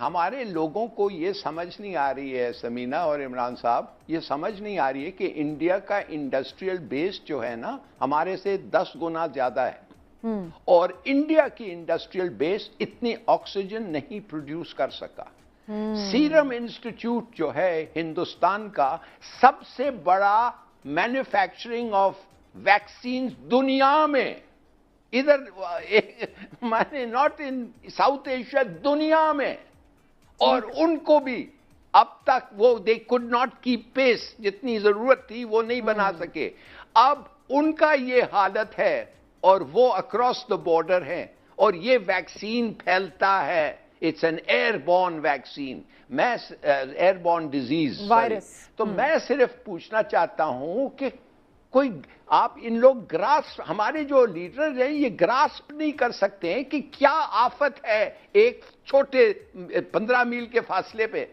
ہمارے لوگوں کو یہ سمجھ نہیں آ رہی ہے سمینا اور عمران صاحب، یہ سمجھ نہیں آ رہی ہے کہ انڈیا کا انڈسٹریل بیس جو ہے نا ہمارے سے 10 گنا زیادہ ہے، اور انڈیا کی انڈسٹریل بیس اتنی آکسیجن نہیں پروڈیوس کر سکا۔ سیرم انسٹیٹیوٹ جو ہے ہندوستان کا سب سے بڑا مینوفیکچرنگ آف ویکسینز دنیا میں، ادھر مانے ناٹ ان ساؤتھ ایشیا، دنیا میں، اور ان کو بھی اب تک وہ دے کوڈ ناٹ کیپ پیس، جتنی ضرورت تھی وہ نہیں بنا سکے۔ اب ان کا یہ حالت ہے اور وہ اکراس دا بارڈر ہے، اور یہ ویکسین پھیلتا ہے، it's an airborne vaccine, میں ایئر بورن ڈیزیز وائرس۔ تو میں صرف پوچھنا چاہتا ہوں کہ کوئی آپ ان لوگ گراسپ، ہمارے جو لیڈر ہیں یہ گراسپ نہیں کر سکتے ہیں کہ کیا آفت ہے ایک چھوٹے 15 میل کے فاصلے پہ،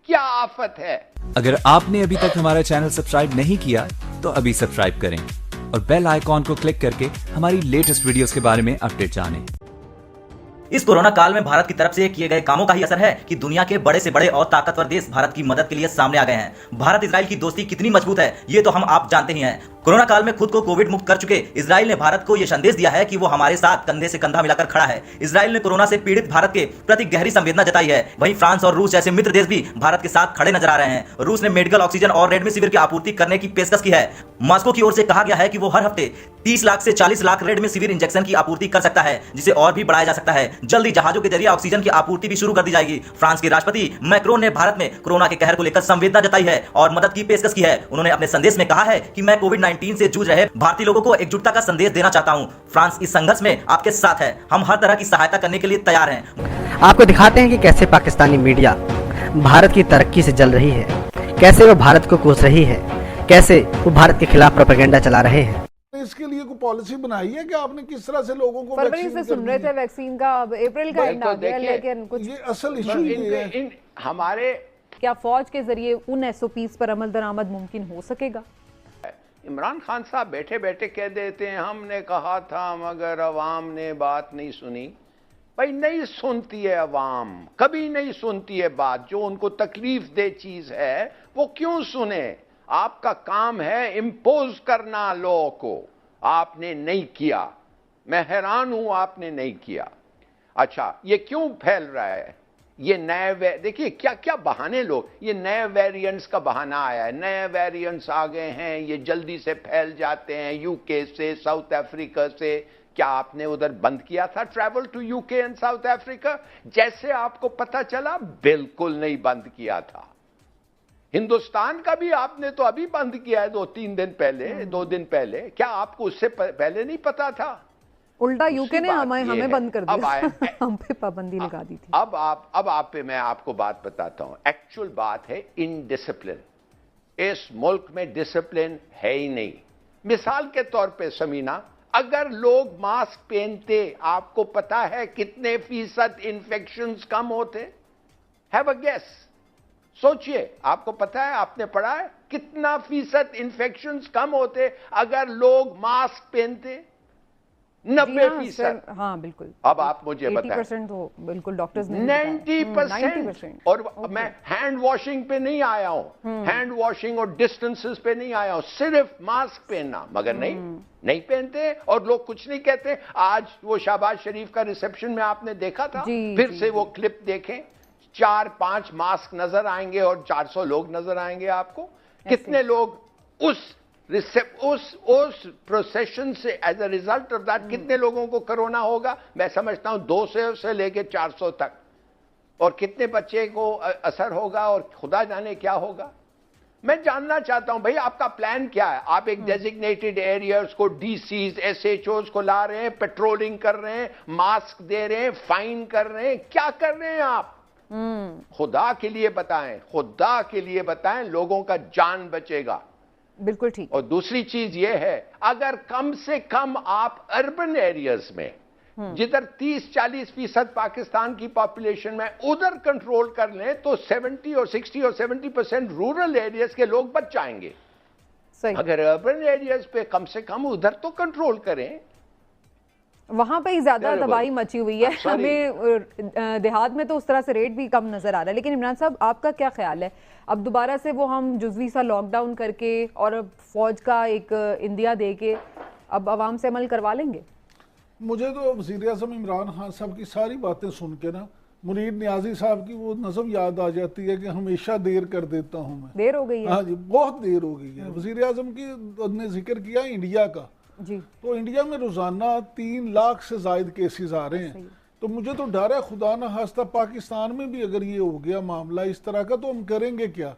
کیا آفت ہے۔ اگر آپ نے ابھی تک ہمارا چینل سبسکرائب نہیں کیا تو ابھی سبسکرائب کریں اور بیل آئیکن کو کلک کر کے ہماری لیٹسٹ ویڈیوز کے بارے میں اپڈیٹ جانیں۔ اس کورونا کال میں بھارت کی طرف سے کیے گئے کاموں کا ہی اثر ہے کہ دنیا کے بڑے سے بڑے اور طاقتور دیش بھارت کی مدد کے لیے سامنے آ گئے ہیں۔ بھارت اسرائیل کی دوستی کتنی مضبوط ہے یہ تو ہم آپ جانتے ہی ہیں۔ کورونا کال میں خود کو کووڈ مکت کر چکے اسرائیل نے بھارت کو یہ سندیش دیا ہے کہ وہ ہمارے ساتھ کندھے سے کندھا ملا کر کھڑا ہے۔ اسرائیل نے کورونا سے پیڑت بھارت کے پرتی گہری سنویدنا جتائی ہے۔ وہیں فرانس اور روس جیسے متر دیش بھی بھارت کے ساتھ کھڑے نظر آ رہے ہیں۔ روس نے میڈیکل آکسیجن اور ریمڈیسیویر کی آپورتی کرنے کی پیشکش کی ہے۔ ماسکو کی اور سے کہا گیا ہے کہ وہ ہر ہفتے 30 لاکھ سے 40 لاکھ ریمڈیسیویر انجیکشن کی آپورتی کر سکتا ہے، جسے اور بھی بڑھایا جا سکتا ہے۔ جلدی جہازوں کے ذریعے آکسیجن کی آپورتی بھی شروع کر دی جائے گی۔ فرانس کے راشٹرپتی میکرون نے بھارت میں کورونا کے قہر کو لے کر سنویدنا جتائی ہے اور مدد کی پیشکش کی ہے۔ انہوں نے اپنے سندیش میں کہا ہے کہ میں کووڈ 19 سے جوجھ رہے بھارتی لوگوں کو ایک جٹتا کا سندیش دینا چاہتا ہوں۔ فرانس اس سنگھرش میں آپ کے ساتھ ہے، ہم ہر طرح کی سہایتا کرنے کے لیے تیار ہیں۔ آپ کو دکھاتے ہیں کہ کیسے پاکستانی میڈیا بھارت کی ترقی سے جل رہی ہے، کیسے وہ بھارت کو کوس رہی ہے، کیسے وہ بھارت کے خلاف پروپیگنڈا چلا رہے ہیں۔ اس کے لیے کوئی پالیسی بنائی ہے کہ آپ نے کس طرح سے لوگوں کو فروری سے سن رہے تھے ویکسین کا، اب اپریل کا اینڈ آ گیا، لیکن کچھ یہ اصل ایشو یہ ہے ہمارے کیا فوج کے ذریعے ان ایس او پیز پر عمل درآمد ممکن ہو سکے گا؟ عمران خان صاحب بیٹھے بیٹھے کہہ دیتے ہیں ہم نے کہا تھا مگر عوام نے بات نہیں سنی۔ بھائی نہیں سنتی ہے عوام، کبھی نہیں سنتی ہے بات، جو ان کو تکلیف دہ چیز ہے وہ کیوں سنے؟ آپ کا کام ہے امپوز کرنا لو کو، آپ نے نہیں کیا، میں حیران ہوں آپ نے نہیں کیا۔ اچھا یہ کیوں پھیل رہا ہے؟ یہ نئے دیکھیے کیا کیا بہانے لوگ، یہ نئے ویریئنٹس کا بہانہ آیا ہے، نئے ویریئنٹس آ گئے ہیں، یہ جلدی سے پھیل جاتے ہیں، یو کے سے، ساؤتھ افریقہ سے۔ کیا آپ نے ادھر بند کیا تھا ٹریول ٹو یو کے اینڈ ساؤتھ افریقہ؟ جیسے آپ کو پتا چلا بالکل نہیں بند کیا تھا۔ ہندوستان کا بھی آپ نے تو ابھی بند کیا ہے 2 دن پہلے، کیا آپ کو اس سے پہلے نہیں پتا تھا؟ الٹا یو کے نے ہمیں بند کر دیا، ہم پہ پابندی لگا دی تھی۔ اب آپ پہ میں آپ کو بات بتاتا ہوں، ایکچول بات ہے انڈسپلن۔ اس ملک میں ڈسپلن ہے ہی نہیں۔ مثال کے طور پہ سمینا، اگر لوگ ماسک پہنتے آپ کو پتا ہے کتنے فیصد انفیکشنز کم ہوتے؟ ہیو اے گیس، سوچئے، آپ کو پتا ہے، آپ نے پڑھا ہے کتنا فیصد انفیکشنز کم ہوتے اگر لوگ ماسک پہنتے؟ 90%۔ ہاں بالکل۔ اب آپ مجھے بتائیں 80% تو بالکل ڈاکٹرز نے 90%۔ اور میں ہینڈ واشنگ پہ نہیں آیا ہوں، ہینڈ واشنگ اور ڈسٹنسز پہ نہیں آیا ہوں، صرف ماسک پہننا، مگر نہیں پہنتے اور لوگ کچھ نہیں کہتے۔ آج وہ شہباز شریف کا ریسپشن میں آپ نے دیکھا تھا، پھر سے وہ کلپ دیکھیں، 4-5 ماسک نظر آئیں گے اور 400 لوگ نظر آئیں گے آپ کو۔ کتنے لوگ اس پروسیشن سے as a result of that کتنے لوگوں کو کرونا ہوگا؟ میں سمجھتا ہوں 200 سے لے کے 400 تک، اور کتنے بچے کو اثر ہوگا اور خدا جانے کیا ہوگا۔ میں جاننا چاہتا ہوں بھائی آپ کا پلان کیا ہے؟ آپ ایک ڈیزگنیٹڈ ایریاز کو، DCs, SHOs کو لا رہے ہیں، پیٹرولنگ کر رہے ہیں، ماسک دے رہے ہیں، فائن کر رہے ہیں، کیا کر رہے ہیں آپ؟ خدا کے لیے بتائیں، خدا کے لیے بتائیں، لوگوں کا جان بچے گا۔ بالکل ٹھیک۔ اور دوسری چیز یہ ہے، اگر کم سے کم آپ اربن ایریاز میں جدھر 30-40% پاکستان کی پاپولیشن میں ادھر کنٹرول کر لیں تو 70 اور 60 اور 70% رورل ایریاز کے لوگ بچ جائیں گے۔ اگر اربن ایریاز پہ کم سے کم ادھر تو کنٹرول کریں۔ وہاں پہ ہی زیادہ تباہی مچی ہوئی ہے. ہمیں دیہات میں تو اس طرح سے ریٹ بھی کم نظر آ رہا ہے. لیکن عمران صاحب آپ کا کیا خیال ہے, اب دوبارہ سے وہ ہم جزوی سا لاک ڈاؤن کر کے اور فوج کا ایک اندیا دے کے اب عوام سے عمل کروا لیں گے؟ مجھے تو وزیر اعظم عمران خان صاحب کی ساری باتیں سن کے نا منیر نیازی صاحب کی وہ نظم یاد آ جاتی ہے کہ ہمیشہ دیر کر دیتا ہوں میں. دیر ہو گئی ہے. ہاں جی, بہت دیر ہو گئی ہے. وزیر اعظم کی نے ذکر کیا انڈیا کا, جی, تو انڈیا میں روزانہ 3 لاکھ سے زائد کیسز آ رہے ہیں. تو مجھے تو ڈر ہے خدا نہ خواستہ پاکستان میں بھی اگر یہ ہو گیا معاملہ اس طرح کا تو ہم کریں گے کیا.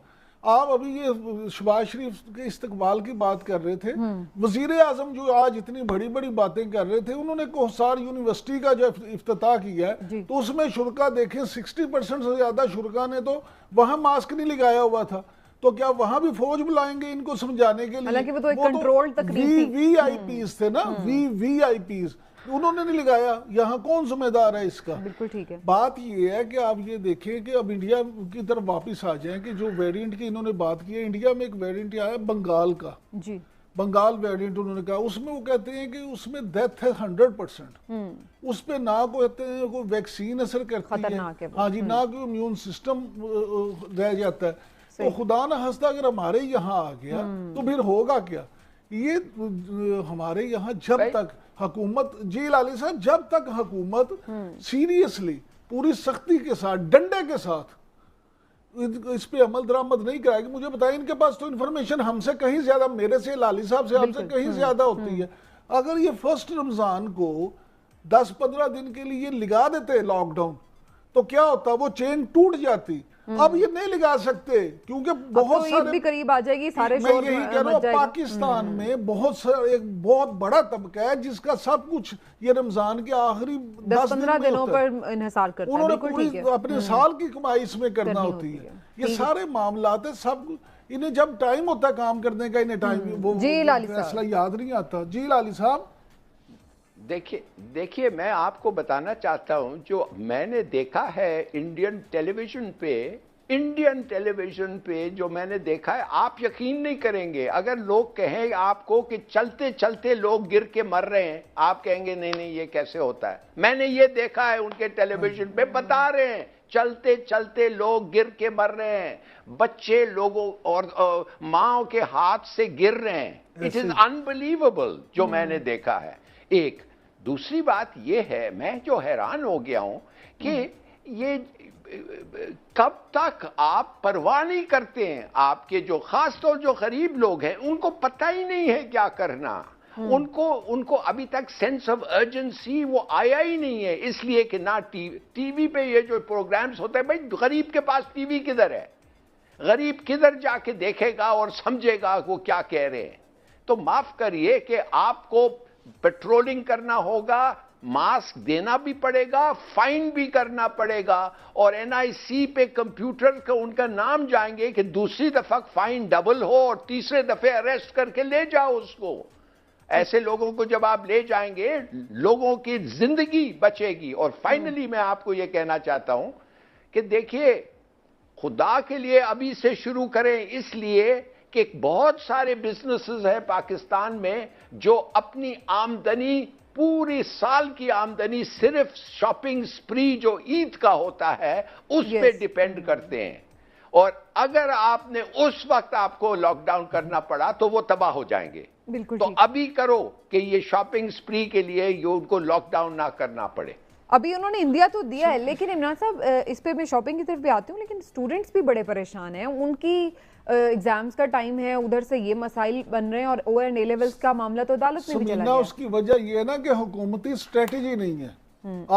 آپ ابھی یہ شہباز شریف کے استقبال کی بات کر رہے تھے, وزیر اعظم جو آج اتنی بڑی بڑی باتیں کر رہے تھے, انہوں نے کوہسار یونیورسٹی کا جو افتتاح کیا ہے تو اس میں شرکا دیکھیں 60% سے زیادہ شرکا نے تو وہاں ماسک نہیں لگایا ہوا تھا. تو کیا وہاں بھی فوج بلائیں گے ان کو سمجھانے کے لیے؟ حالانکہ وہ تو ایک کنٹرول تقریب وی آئی پیز تھے نا, وی آئی پیز, انہوں نے نہیں لگایا. یہاں کون ذمہ دار ہے اس کا؟ بالکل ٹھیک ہے. بات یہ ہے کہ آپ یہ دیکھیں کہ اب انڈیا کی طرف واپس آ جائیں کہ جو ویرینٹ کی انہوں نے بات کی ہے, انڈیا میں ایک ویرینٹ آیا بنگال کا, جی, بنگال ویرینٹ انہوں نے کہا, اس میں وہ کہتے ہیں کہ اس میں ڈیتھ ہے 100%. اس پہ نہ کہتے ہیں کوئی ویکسین اثر کرتی ہے, ہاں جی, نہ کوئی امیون سسٹم رہ جاتا ہے. تو خدا نہ خواستہ اگر ہمارے یہاں آ گیا تو پھر ہوگا کیا؟ یہ ہمارے یہاں جب تک حکومت, جی لالی صاحب, جب تک حکومت سیریسلی پوری سختی کے ساتھ ڈنڈے کے ساتھ اس پہ عمل درآمد نہیں کرائے گی, مجھے بتائیں ان کے پاس تو انفارمیشن ہم سے کہیں زیادہ, میرے سے, لالی صاحب سے, آپ سے کہیں زیادہ ہوتی ہے. اگر یہ فرسٹ رمضان کو 10-15 دن کے لیے لگا دیتے لاک ڈاؤن تو کیا ہوتا, وہ چین ٹوٹ جاتی. اب یہ نہیں لگا سکتے کیونکہ بہت سارے بھی قریب آ جائے گی, سارے میں یہی کہہ رہا ہوں پاکستان میں ایک بہت بڑا طبقہ ہے جس کا سب کچھ یہ رمضان کے آخری 10-15 دنوں پر انحصار کرتا ہے. انہوں نے پوری اپنے سال کی کمائی اس میں کرنا ہوتی ہے. یہ سارے معاملات ہیں, سب انہیں جب ٹائم ہوتا ہے کام کرنے کا, انہیں ٹائم وہ فیصلہ یاد نہیں آتا. جی لالی صاحب, دیکھیے میں آپ کو بتانا چاہتا ہوں جو میں نے دیکھا ہے انڈین ٹیلیویژن پہ جو میں نے دیکھا ہے, آپ یقین نہیں کریں گے اگر لوگ کہیں آپ کو کہ چلتے چلتے لوگ گر کے مر رہے ہیں, آپ کہیں گے نہیں نہیں یہ کیسے ہوتا ہے. میں نے یہ دیکھا ہے ان کے ٹیلیویژن پہ بتا رہے ہیں چلتے چلتے لوگ گر کے مر رہے ہیں, بچے لوگوں اور ماں کے ہاتھ سے گر رہے ہیں. اٹ از انبلیویبل جو میں نے دیکھا ہے. ایک دوسری بات یہ ہے, میں جو حیران ہو گیا ہوں کہ یہ کب تک آپ پرواہ نہیں کرتے ہیں. آپ کے جو خاص طور جو غریب لوگ ہیں ان کو پتہ ہی نہیں ہے کیا کرنا. ان کو ابھی تک سینس آف ارجنسی وہ آیا ہی نہیں ہے, اس لیے کہ نہ ٹی وی پہ یہ جو پروگرامز ہوتے ہیں, بھائی غریب کے پاس ٹی وی کدھر ہے, غریب کدھر جا کے دیکھے گا اور سمجھے گا وہ کیا کہہ رہے ہیں. تو معاف کریے کہ آپ کو پیٹرولنگ کرنا ہوگا, ماسک دینا بھی پڑے گا, فائن بھی کرنا پڑے گا, اور این آئی سی پہ کمپیوٹر کا ان کا نام جائیں گے کہ دوسری دفعہ فائن ڈبل ہو اور تیسرے دفعہ اریسٹ کر کے لے جاؤ اس کو. ایسے لوگوں کو جب آپ لے جائیں گے لوگوں کی زندگی بچے گی. اور فائنلی میں آپ کو یہ کہنا چاہتا ہوں کہ دیکھیے خدا کے لیے ابھی سے شروع کریں, اس لیے کہ بہت سارے بزنسز ہیں پاکستان میں جو اپنی آمدنی, پوری سال کی آمدنی صرف شاپنگ سپری جو عید کا ہوتا ہے اس پہ ڈیپینڈ کرتے ہیں. اور اگر آپ نے اس وقت آپ کو لاک ڈاؤن کرنا پڑا تو وہ تباہ ہو جائیں گے. تو ابھی کرو کہ یہ شاپنگ سپری کے لیے یہ ان کو لاک ڈاؤن نہ کرنا پڑے. ابھی انہوں نے انڈیا تو دیا ہے, لیکن عمران صاحب اس پہ میں شاپنگ کی طرف بھی آتی ہوں, لیکن اسٹوڈنٹس بھی بڑے پریشان ہیں. ان کی ایگزامز کا ٹائم ہے, ادھر سے یہ مسائل بن رہے ہیں, اور او این اے لیولز کا معاملہ تو عدالت میں بھی چلا گیا. اس کی وجہ یہ ہے نا کہ حکومتی اسٹریٹجی نہیں ہے.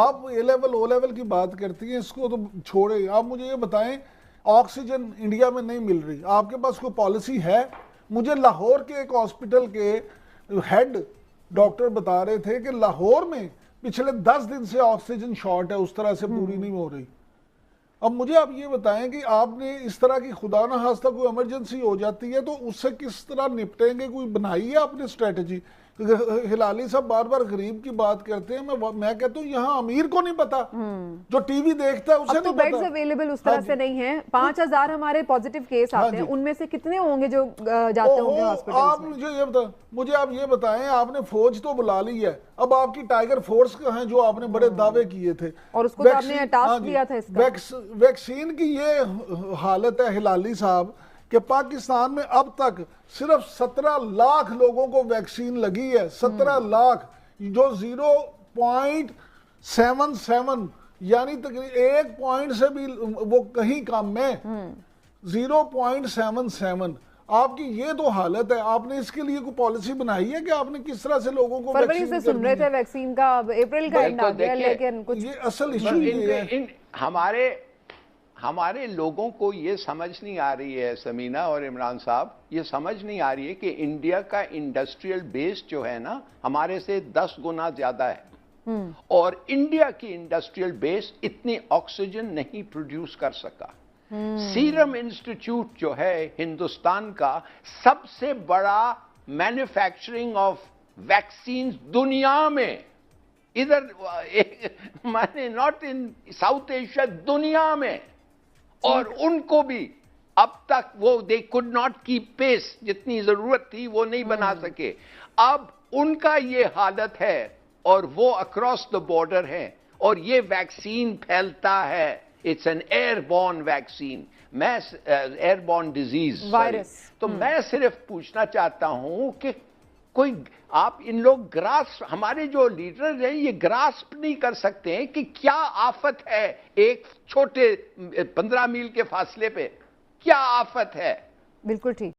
آپ اے لیول او لیول کی بات کرتی ہیں, اس کو تو چھوڑے. آپ مجھے یہ بتائیں آکسیجن انڈیا میں نہیں مل رہی, آپ کے پاس کوئی پالیسی ہے؟ مجھے لاہور کے ایک ہاسپٹل کے ہیڈ ڈاکٹر بتا رہے تھے کہ لاہور میں پچھلے 10 دن سے آکسیجن شارٹ ہے, اس طرح سے پوری نہیں ہو رہی. اب مجھے آپ یہ بتائیں کہ آپ نے اس طرح کی خدا نہ خواستہ کوئی ایمرجنسی ہو جاتی ہے تو اس سے کس طرح نپٹیں گے؟ کوئی بنائی ہے آپ نے اسٹریٹجی؟ ہلالی صاحب بار بار غریب کی بات کرتے ہیں, میں کہتا ہوں یہاں امیر کو نہیں پتا, جو ٹی وی دیکھتا ہے اسے نہیں پتا. بیڈز اویلیبل اس طرح سے نہیں ہیں. 5000 ہمارے پازیٹیو کیس آتے ہیں, ان میں سے کتنے ہوں گے جو جاتے ہوں گے ہاسپٹل میں؟ مجھے آپ یہ بتائیں, آپ نے فوج تو بلا لی ہے, اب آپ کی ٹائیگر فورس کا ہیں جو آپ نے بڑے دعوے کیے تھے, اور اس کو تو آپ نے ٹاسک دیا تھا اس کا. ویکسین کی یہ حالت ہے ہلالی صاحب کہ پاکستان میں اب تک صرف 17 لاکھ لوگوں کو ویکسین لگی ہے. 17 لاکھ, جو 0.77 یعنی تقریباً 1 پوائنٹ سے بھی وہ کہیں کم ہے, 0.77. آپ کی یہ تو حالت ہے. آپ نے اس کے لیے کوئی پالیسی بنائی ہے کہ آپ نے کس طرح سے لوگوں کو فروری سے سن رہے تھے ویکسین کا, اپریل کا اینڈ آ گیا, لیکن کچھ یہ اصل ایشو یہ ہے. ہمارے لوگوں کو یہ سمجھ نہیں آ رہی ہے سمینہ اور عمران صاحب, یہ سمجھ نہیں آ رہی ہے کہ انڈیا کا انڈسٹریل بیس جو ہے نا ہمارے سے 10 گنا زیادہ ہے, اور انڈیا کی انڈسٹریل بیس اتنی آکسیجن نہیں پروڈیوس کر سکا. سیرم انسٹیٹیوٹ جو ہے ہندوستان کا سب سے بڑا مینوفیکچرنگ آف ویکسینز دنیا میں, ادھر مانے ناٹ ان ساؤتھ ایشیا, دنیا میں, اور ان کو بھی اب تک وہ دے کوڈ ناٹ کیپ پیس, جتنی ضرورت تھی وہ نہیں بنا سکے. اب ان کا یہ حالت ہے اور وہ اکراس دا بارڈر ہے, اور یہ ویکسین پھیلتا ہے. It's an airborne vaccine, airborne disease virus. تو میں صرف پوچھنا چاہتا ہوں کہ کوئی آپ ان لوگ ہمارے جو لیڈر ہیں یہ گراسپ نہیں کر سکتے ہیں کہ کیا آفت ہے ایک چھوٹے 15 میل کے فاصلے پہ, کیا آفت ہے. بالکل ٹھیک.